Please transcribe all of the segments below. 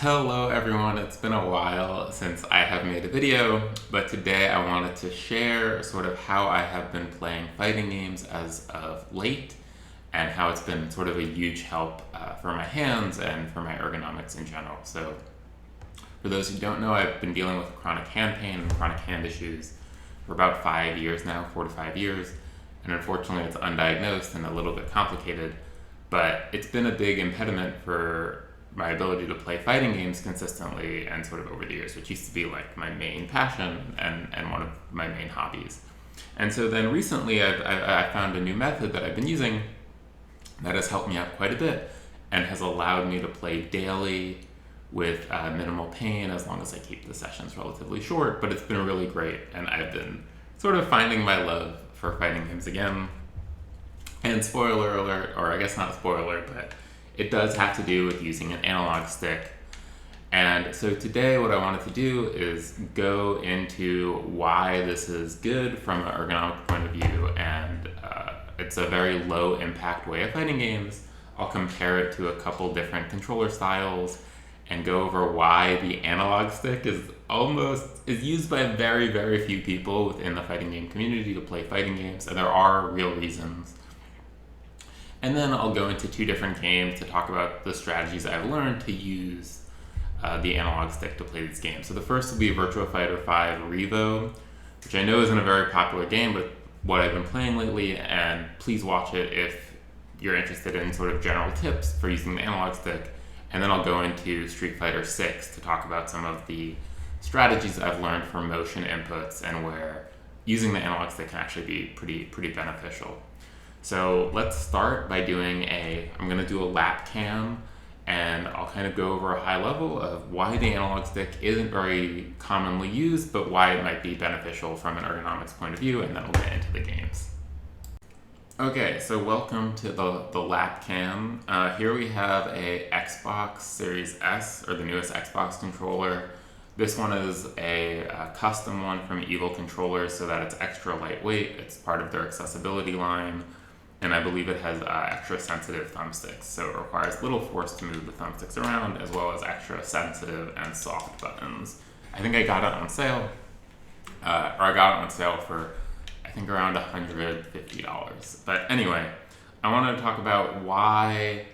Hello everyone, it's been a while since I have made a video, but today I wanted to share sort of how I have been playing fighting games as of late and how it's been sort of a huge help for my hands and for my ergonomics in general. So for those who don't know, I've been dealing with chronic hand pain and chronic hand issues for about 5 years now, 4 to 5 years, and unfortunately it's undiagnosed and a little bit complicated, but it's been a big impediment for my ability to play fighting games consistently and sort of over the years, which used to be like my main passion and one of my main hobbies. And so then recently I found a new method that I've been using that has helped me out quite a bit and has allowed me to play daily with minimal pain as long as I keep the sessions relatively short, but it's been really great and I've been sort of finding my love for fighting games again. And spoiler alert, or I guess not spoiler, but it does have to do with using an analog stick. And so today what I wanted to do is go into why this is good from an ergonomic point of view, and it's a very low impact way of fighting games. I'll compare it to a couple different controller styles and go over why the analog stick is used by very, very few people within the fighting game community to play fighting games, and there are real reasons. And then I'll go into two different games to talk about the strategies I've learned to use the analog stick to play these games. So the first will be Virtua Fighter 5 Revo, which I know isn't a very popular game, but what I've been playing lately, and please watch it if you're interested in sort of general tips for using the analog stick. And then I'll go into Street Fighter 6 to talk about some of the strategies I've learned for motion inputs and where using the analog stick can actually be pretty beneficial. So let's start by I'm going to do a lap cam, and I'll kind of go over a high level of why the analog stick isn't very commonly used, but why it might be beneficial from an ergonomics point of view, and then we'll get into the games. Okay, so welcome to the lap cam. Here we have a Xbox Series S, or the newest Xbox controller. This one is a custom one from Evil Controllers so that it's extra lightweight. It's part of their accessibility line. And I believe it has extra sensitive thumbsticks, so it requires little force to move the thumbsticks around, as well as extra sensitive and soft buttons. I think I got it on sale, for I think around $150. But anyway, I wanted to talk about why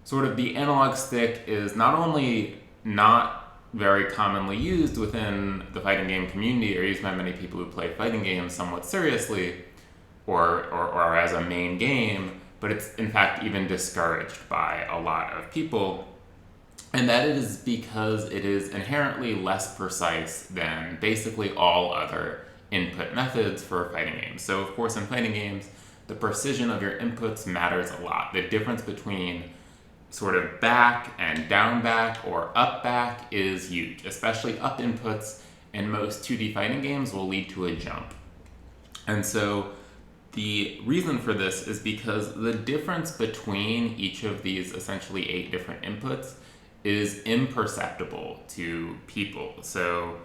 sort of the analog stick is not only not very commonly used within the fighting game community or used by many people who play fighting games somewhat seriously, or as a main game, but it's in fact even discouraged by a lot of people. And that is because it is inherently less precise than basically all other input methods for fighting games. So of course in fighting games, the precision of your inputs matters a lot. The difference between sort of back and down back or up back is huge, especially up inputs in most 2D fighting games will lead to a jump. And so the reason for this is because the difference between each of these essentially 8 different inputs is imperceptible to people. So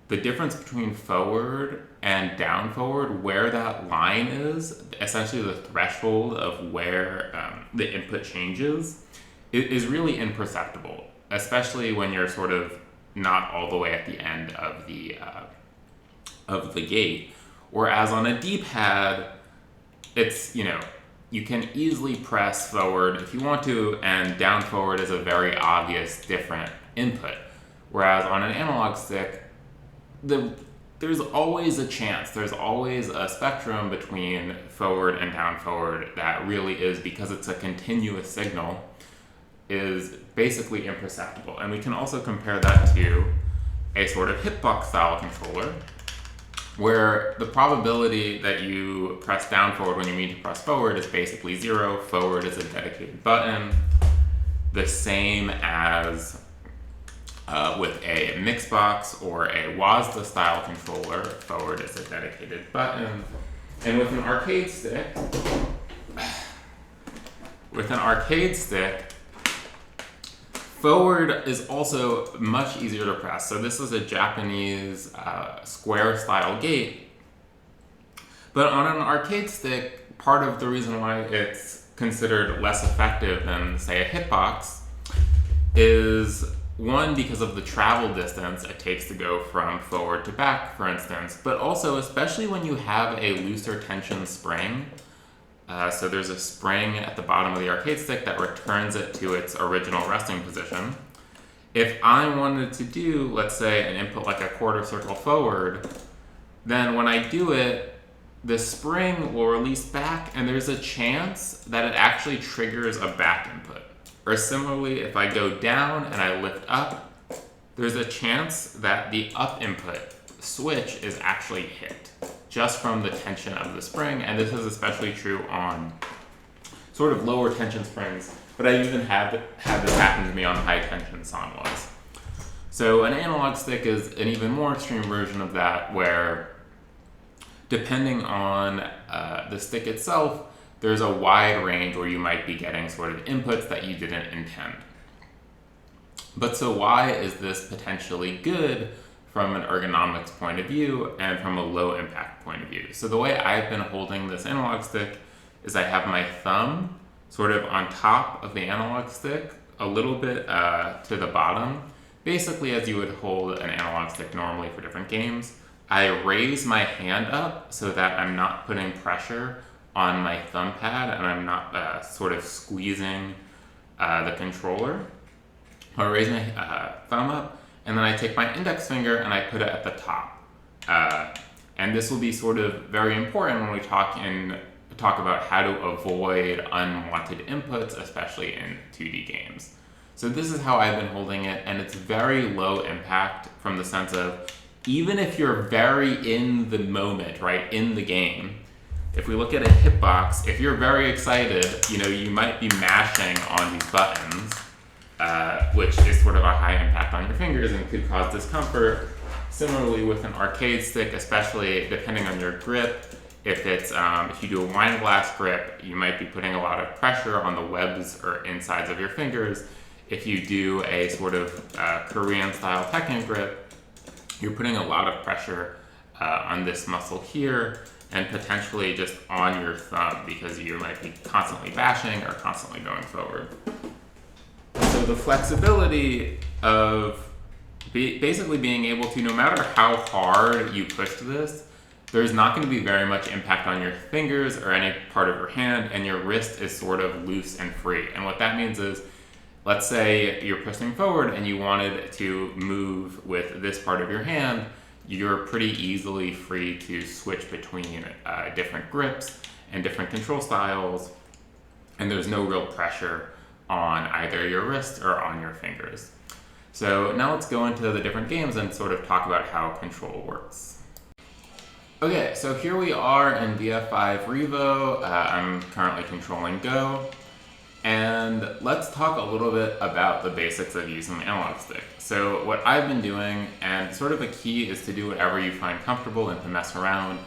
the difference between forward and down forward, where that line is, essentially the threshold of where the input changes, is really imperceptible, especially when you're sort of not all the way at the end of the gate. Whereas on a D-pad, it's, you can easily press forward if you want to, and down forward is a very obvious different input. Whereas on an analog stick, there's always a chance, there's always a spectrum between forward and down forward that really is, because it's a continuous signal, is basically imperceptible. And we can also compare that to a sort of hitbox style controller, where the probability that you press down forward when you mean to press forward is basically 0. Forward is a dedicated button, the same as with a Mixbox or a WASD style controller. Forward is a dedicated button. And with an arcade stick, forward is also much easier to press. So this is a Japanese square style gate. But on an arcade stick, part of the reason why it's considered less effective than, say, a hitbox is One, because of the travel distance it takes to go from forward to back, for instance, but also especially when you have a looser tension spring. So there's a spring at the bottom of the arcade stick that returns it to its original resting position. If I wanted to do, let's say, an input like a quarter circle forward, then when I do it, the spring will release back, and there's a chance that it actually triggers a back input. Or similarly, if I go down and I lift up, there's a chance that the up input switch is actually hit just from the tension of the spring, and this is especially true on sort of lower tension springs, but I even had this happen to me on high tension sawmills. So an analog stick is an even more extreme version of that, where depending on the stick itself, there's a wide range where you might be getting sort of inputs that you didn't intend. But so why is this potentially good from an ergonomics point of view and from a low impact point of view? So the way I've been holding this analog stick is I have my thumb sort of on top of the analog stick, a little bit to the bottom, basically as you would hold an analog stick normally for different games. I raise my hand up so that I'm not putting pressure on my thumb pad and I'm not sort of squeezing the controller. I raise my thumb up, and then I take my index finger and I put it at the top. And this will be sort of very important when we talk about how to avoid unwanted inputs, especially in 2D games. So this is how I've been holding it, and it's very low impact from the sense of, even if you're very in the moment, right, in the game, if we look at a hitbox, if you're very excited, you might be mashing on these buttons, which is sort of a high impact on your fingers and could cause discomfort. Similarly with an arcade stick, especially depending on your grip, if you do a wine glass grip, you might be putting a lot of pressure on the webs or insides of your fingers. If you do a sort of Korean style Tekken grip, you're putting a lot of pressure on this muscle here and potentially just on your thumb, because you might be constantly bashing or constantly going forward. So the flexibility of basically being able to, no matter how hard you push this, there's not going to be very much impact on your fingers or any part of your hand, and your wrist is sort of loose and free. And what that means is, let's say you're pushing forward and you wanted to move with this part of your hand, you're pretty easily free to switch between different grips and different control styles, and there's no real pressure on either your wrist or on your fingers. So now let's go into the different games and sort of talk about how control works. Okay, so here we are in BF5 Revo. I'm currently controlling Go. And let's talk a little bit about the basics of using the analog stick. So what I've been doing, and sort of a key is to do whatever you find comfortable and to mess around,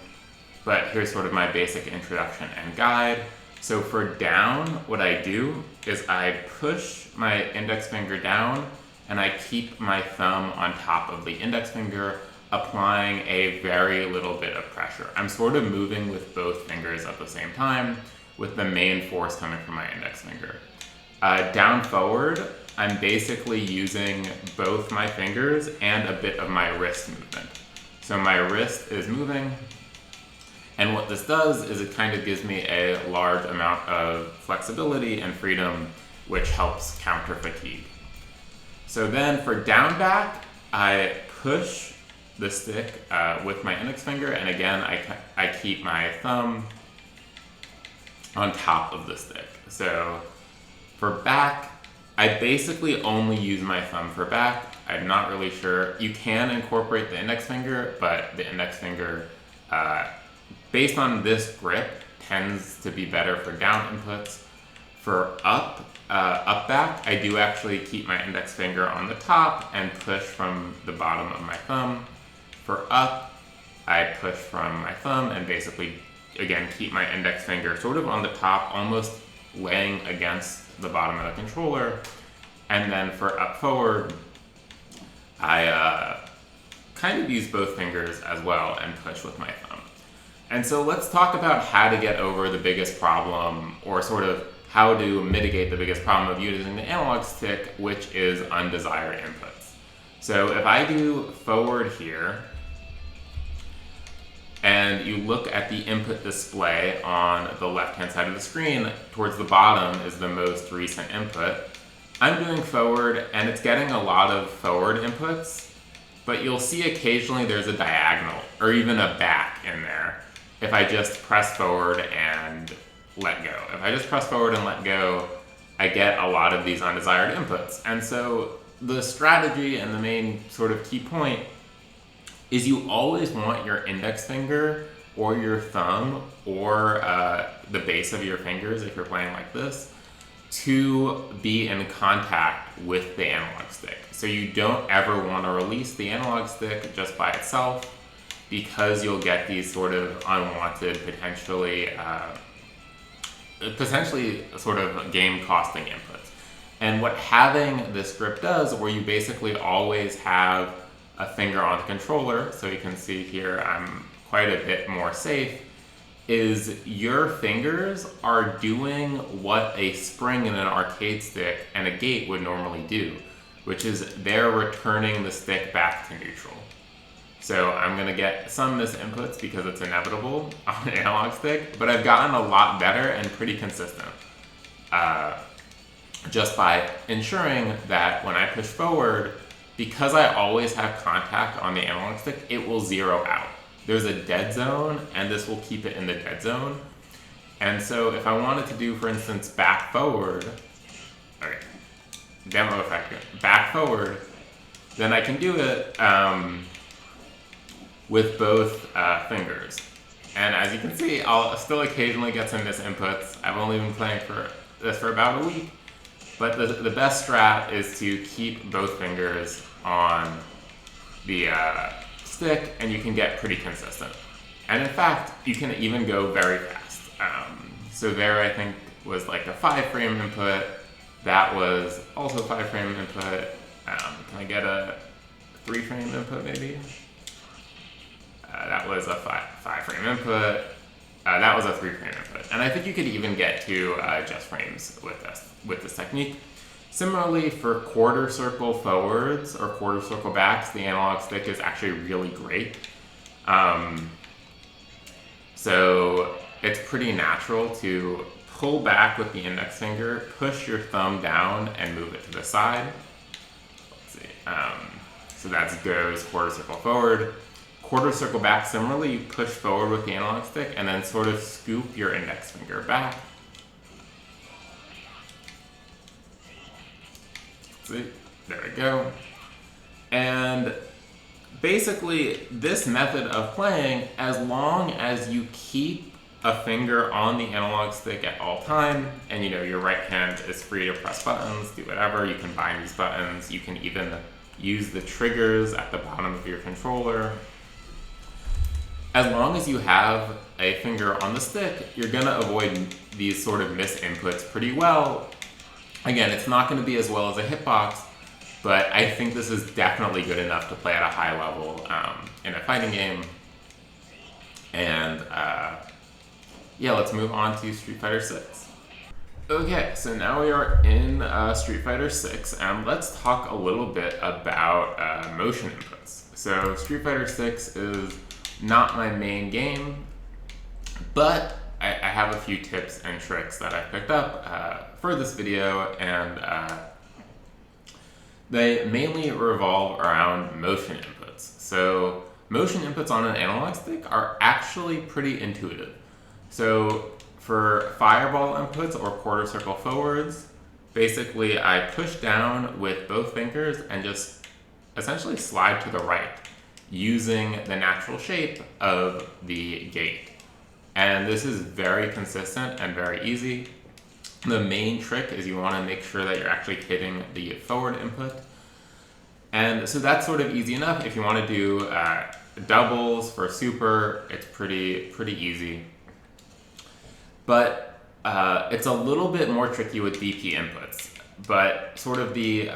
but here's sort of my basic introduction and guide. So for down, what I do is I push my index finger down and I keep my thumb on top of the index finger, applying a very little bit of pressure. I'm sort of moving with both fingers at the same time, with the main force coming from my index finger. Down forward, I'm basically using both my fingers and a bit of my wrist movement. So my wrist is moving, and what this does is it kind of gives me a large amount of flexibility and freedom, which helps counter fatigue. So then for down back, I push the stick with my index finger, and again, I keep my thumb on top of the stick. So for back, I basically only use my thumb for back. I'm not really sure. You can incorporate the index finger, but the index finger, based on this grip, tends to be better for down inputs. For up back, I do actually keep my index finger on the top and push from the bottom of my thumb. For up, I push from my thumb and basically, again, keep my index finger sort of on the top, almost laying against the bottom of the controller. And then for up forward, I kind of use both fingers as well and push with my thumb. And so let's talk about how to get over the biggest problem, or sort of how to mitigate the biggest problem of using the analog stick, which is undesired inputs. So if I do forward here, and you look at the input display on the left-hand side of the screen, towards the bottom is the most recent input. I'm doing forward, and it's getting a lot of forward inputs, but you'll see occasionally there's a diagonal, or even a back in there, if I just press forward and let go. If I just press forward and let go, I get a lot of these undesired inputs. And so the strategy and the main sort of key point is you always want your index finger or your thumb or the base of your fingers, if you're playing like this, to be in contact with the analog stick. So you don't ever want to release the analog stick just by itself, because you'll get these sort of unwanted, potentially sort of game costing inputs. And what having this grip does, where you basically always have a finger on the controller, so you can see here I'm quite a bit more safe, is your fingers are doing what a spring in an arcade stick and a gate would normally do, which is they're returning the stick back to neutral. So I'm gonna get some misinputs because it's inevitable on an analog stick, but I've gotten a lot better and pretty consistent just by ensuring that when I push forward, because I always have contact on the analog stick, it will zero out. There's a dead zone, and this will keep it in the dead zone. And so if I wanted to do, for instance, back forward, okay, demo effect, back forward, then I can do it with both fingers. And as you can see, I'll still occasionally get some misinputs. I've only been playing for this for about a week, but the best strat is to keep both fingers on the stick, and you can get pretty consistent. And in fact, you can even go very fast. So there, I think, was like a 5-frame input. That was also 5-frame input. Can I get a 3-frame input maybe? That was a 5-frame input. That was a 3-frame input. And I think you could even get to just frames with this technique. Similarly, for quarter circle forwards or quarter circle backs, the analog stick is actually really great. So it's pretty natural to pull back with the index finger, push your thumb down, and move it to the side. Let's see. So that goes quarter circle forward. Quarter circle back, similarly, you push forward with the analog stick and then sort of scoop your index finger back. See, there we go. And basically, this method of playing, as long as you keep a finger on the analog stick at all time, and your right hand is free to press buttons, do whatever, you can bind these buttons, you can even use the triggers at the bottom of your controller. As long as you have a finger on the stick, you're gonna avoid these sort of misinputs pretty well. Again, it's not gonna be as well as a hitbox, but I think this is definitely good enough to play at a high level in a fighting game. And yeah, let's move on to Street Fighter 6. Okay, so now we are in Street Fighter 6, and let's talk a little bit about motion inputs. So Street Fighter 6 is not my main game, but I have a few tips and tricks that I picked up for this video, and they mainly revolve around motion inputs. So motion inputs on an analog stick are actually pretty intuitive. So for fireball inputs or quarter circle forwards, basically I push down with both fingers and just essentially slide to the right using the natural shape of the gate. And this is very consistent and very easy. The main trick is you want to make sure that you're actually hitting the forward input. And so that's sort of easy enough. If you want to do doubles for super, it's pretty easy. But it's a little bit more tricky with DP inputs. But sort of the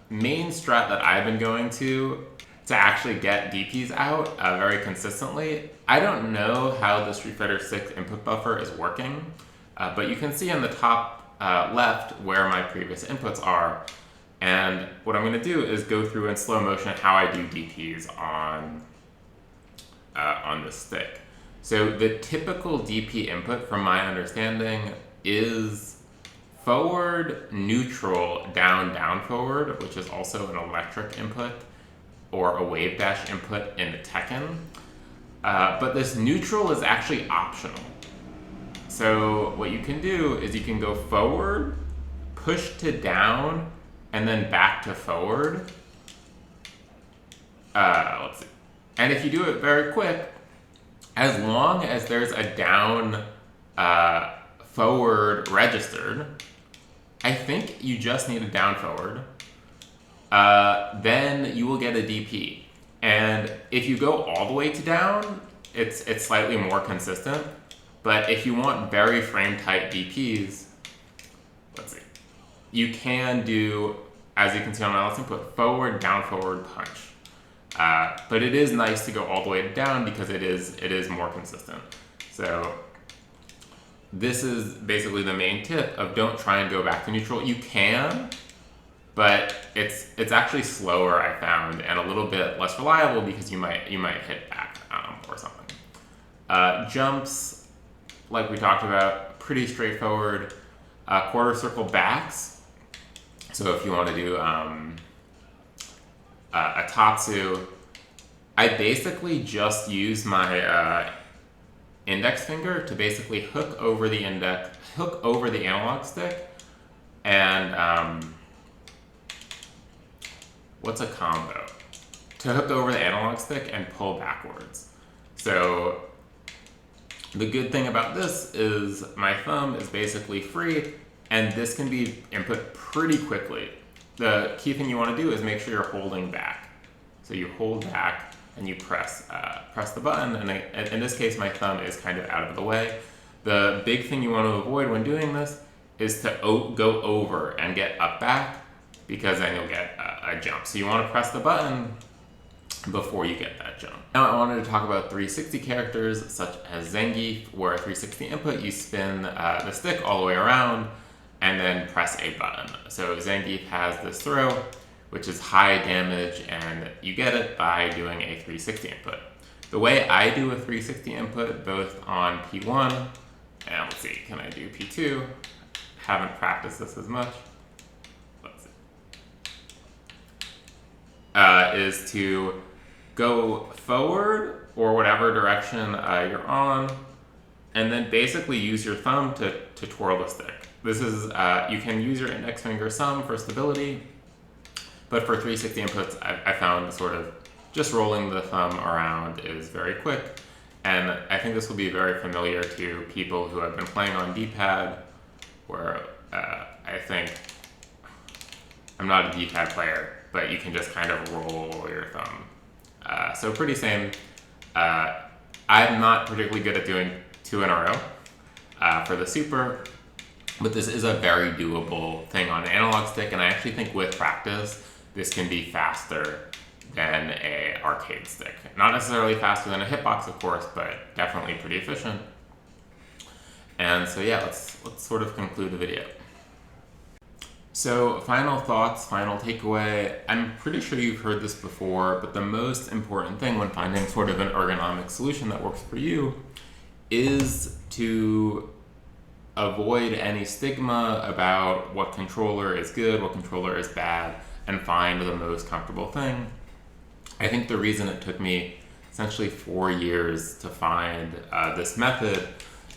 main strat that I've been going to actually get DPs out very consistently. I don't know how the Street Fighter 6 input buffer is working. But you can see in the top left where my previous inputs are. And what I'm going to do is go through in slow motion how I do DPs on this stick. So the typical DP input, from my understanding, is forward, neutral, down, down, forward, which is also an electric input or a wave dash input in the Tekken. But this neutral is actually optional. So what you can do is you can go forward, push to down, and then back to forward. Let's see. And if you do it very quick, as long as there's a down forward registered, I think you just need a down forward, then you will get a DP. And if you go all the way to down, it's slightly more consistent. But if you want very frame tight DPs, let's see, you can do, as you can see on my last input, forward, down, forward, punch. But it is nice to go all the way to down because it is more consistent. So this is basically the main tip of don't try and go back to neutral. You can, but it's actually slower, I found, and a little bit less reliable because you might hit back or something. Jumps, like we talked about, pretty straightforward. Quarter circle backs. So if you want to do a tatsu, I basically just use my index finger to basically hook over the analog stick, and what's a combo? To hook over the analog stick and pull backwards. So the good thing about this is my thumb is basically free, and this can be input pretty quickly. The key thing you want to do is make sure you're holding back. So you hold back and you press the button, and in this case my thumb is kind of out of the way. The big thing you want to avoid when doing this is to go over and get up back, because then you'll get a jump. So you want to press the button before you get that jump. Now I wanted to talk about 360 characters such as Zangief, where a 360 input, you spin the stick all the way around and then press a button. So Zangief has this throw, which is high damage, and you get it by doing a 360 input. The way I do a 360 input, both on P1, and let's see, can I do P2? Haven't practiced this as much. Let's see. Is to go forward or whatever direction you're on, and then basically use your thumb to twirl the stick. This is, you can use your index finger some for stability, but for 360 inputs, I found sort of just rolling the thumb around is very quick, and I think this will be very familiar to people who have been playing on D-pad, where I think, I'm not a D-pad player, but you can just kind of roll your thumb. So pretty same. I'm not particularly good at doing 2 in a row for the super, but this is a very doable thing on an analog stick, and I actually think with practice, this can be faster than an arcade stick. Not necessarily faster than a hitbox, of course, but definitely pretty efficient. And so yeah, let's sort of conclude the video. So final thoughts, final takeaway. I'm pretty sure you've heard this before, but the most important thing when finding sort of an ergonomic solution that works for you is to avoid any stigma about what controller is good, what controller is bad, and find the most comfortable thing. I think the reason it took me essentially 4 years to find this method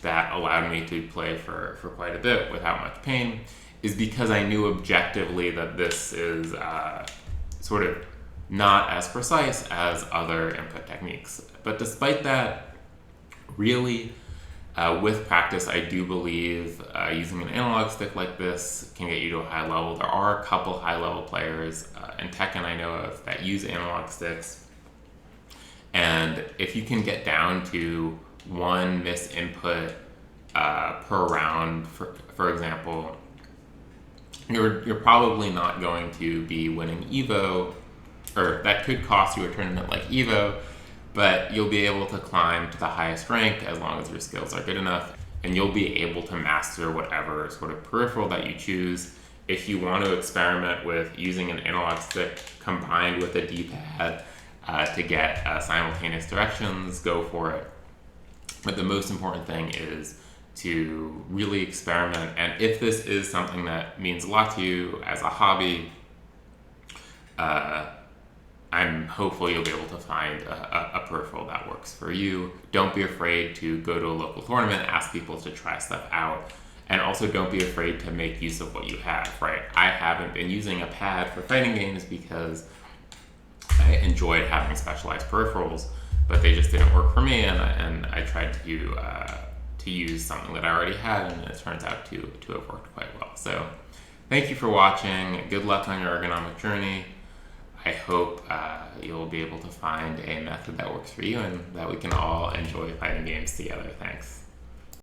that allowed me to play for quite a bit without much pain is because I knew objectively that this is sort of not as precise as other input techniques. But despite that, really, with practice, I do believe using an analog stick like this can get you to a high level. There are a couple high-level players in Tekken I know of that use analog sticks. And if you can get down to 1 missed input per round, for example, you're probably not going to be winning Evo, or that could cost you a tournament like Evo, but you'll be able to climb to the highest rank as long as your skills are good enough. and you'll be able to master whatever sort of peripheral that you choose. If you want to experiment with using an analog stick combined with a D-pad to get simultaneous directions, go for it. But the most important thing is to really experiment. And if this is something that means a lot to you as a hobby, I'm hopeful you'll be able to find a peripheral that works for you. Don't be afraid to go to a local tournament, ask people to try stuff out, and also don't be afraid to make use of what you have, right? I haven't been using a pad for fighting games because I enjoyed having specialized peripherals, but they just didn't work for me, and I tried to use something that I already had, and it turns out to have worked quite well. So thank you for watching. Good luck on your ergonomic journey. I hope you'll be able to find a method that works for you and that we can all enjoy fighting games together. Thanks.